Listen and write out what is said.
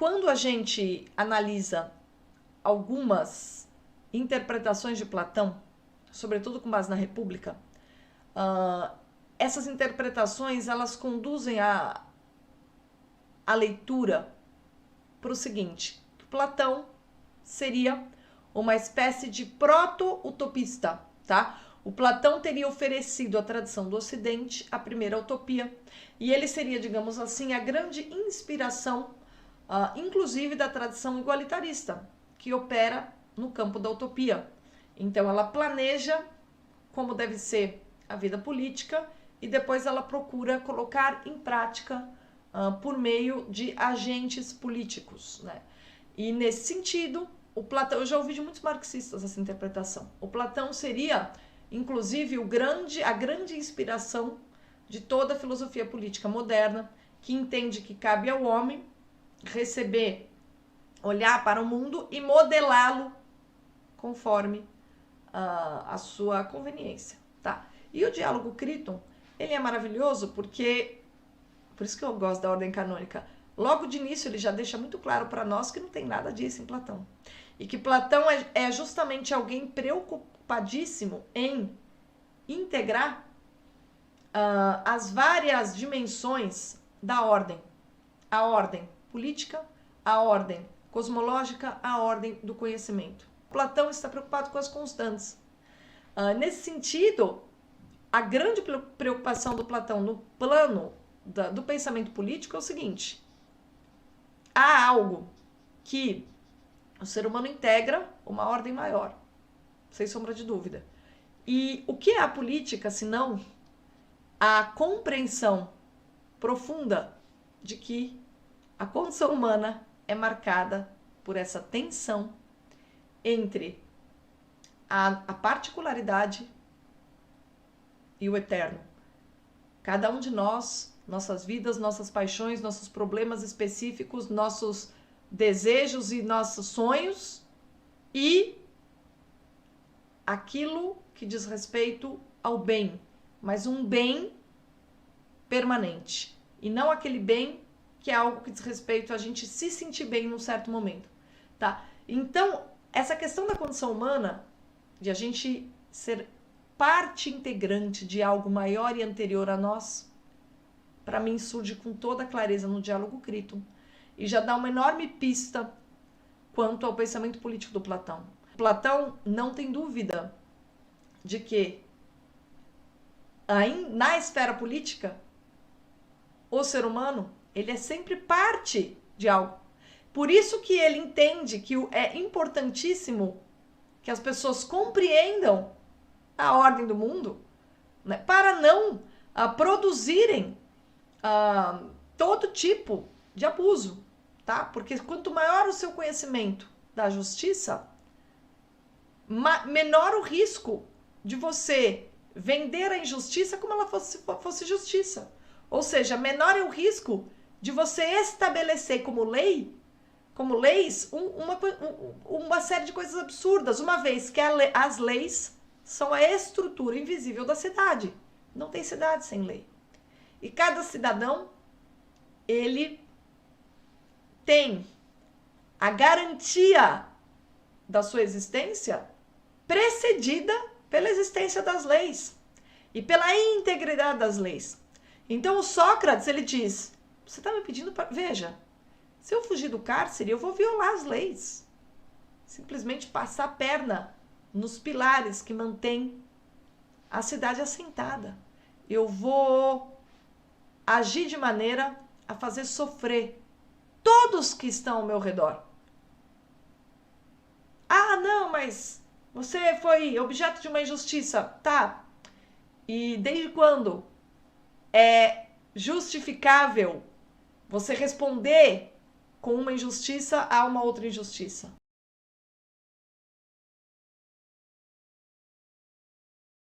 quando a gente analisa algumas interpretações de Platão, sobretudo com base na República, essas interpretações elas conduzem a leitura para o seguinte: Platão seria uma espécie de proto-utopista, tá? O Platão teria oferecido à tradição do Ocidente a primeira utopia, e ele seria, digamos assim, a grande inspiração, inclusive da tradição igualitarista, que opera no campo da utopia. Então ela planeja como deve ser a vida política e depois ela procura colocar em prática por meio de agentes políticos, né? E nesse sentido, o Platão, eu já ouvi de muitos marxistas essa interpretação. O Platão seria, inclusive, a grande inspiração de toda a filosofia política moderna, que entende que cabe ao homem receber, olhar para o mundo e modelá-lo conforme a sua conveniência, tá? E o diálogo Críton, ele é maravilhoso porque, por isso que eu gosto da ordem canônica, logo de início ele já deixa muito claro para nós que não tem nada disso em Platão. E que Platão é justamente alguém preocupadíssimo em integrar as várias dimensões da ordem. A ordem política, a ordem cosmológica, a ordem do conhecimento. Platão está preocupado com as constantes. Nesse sentido, a grande preocupação do Platão no plano do pensamento político é o seguinte: há algo que o ser humano integra, uma ordem maior, sem sombra de dúvida. E o que é a política, senão a compreensão profunda de que a condição humana é marcada por essa tensão entre a particularidade e o eterno. Cada um de nós, nossas vidas, nossas paixões, nossos problemas específicos, nossos desejos e nossos sonhos e aquilo que diz respeito ao bem, mas um bem permanente e não aquele bem que é algo que diz respeito a gente se sentir bem num certo momento, tá? Então, essa questão da condição humana, de a gente ser parte integrante de algo maior e anterior a nós, para mim surge com toda clareza no diálogo Críton e já dá uma enorme pista quanto ao pensamento político do Platão. Platão não tem dúvida de que na esfera política o ser humano ele é sempre parte de algo. Por isso que ele entende que é importantíssimo que as pessoas compreendam a ordem do mundo, né, para não produzirem todo tipo de abuso, tá? Porque quanto maior o seu conhecimento da justiça, menor o risco de você vender a injustiça como ela fosse justiça. Ou seja, menor é o risco de você estabelecer como leis uma série de coisas absurdas, uma vez que as leis são a estrutura invisível da cidade. Não tem cidade sem lei. E cada cidadão, ele tem a garantia da sua existência precedida pela existência das leis e pela integridade das leis. Então o Sócrates, ele diz: você está me pedindo para... Veja, se eu fugir do cárcere, eu vou violar as leis. Simplesmente passar a perna nos pilares que mantêm a cidade assentada. Eu vou agir de maneira a fazer sofrer todos que estão ao meu redor. Ah, não, mas você foi objeto de uma injustiça. Tá. E desde quando é justificável você responder com uma injustiça a uma outra injustiça?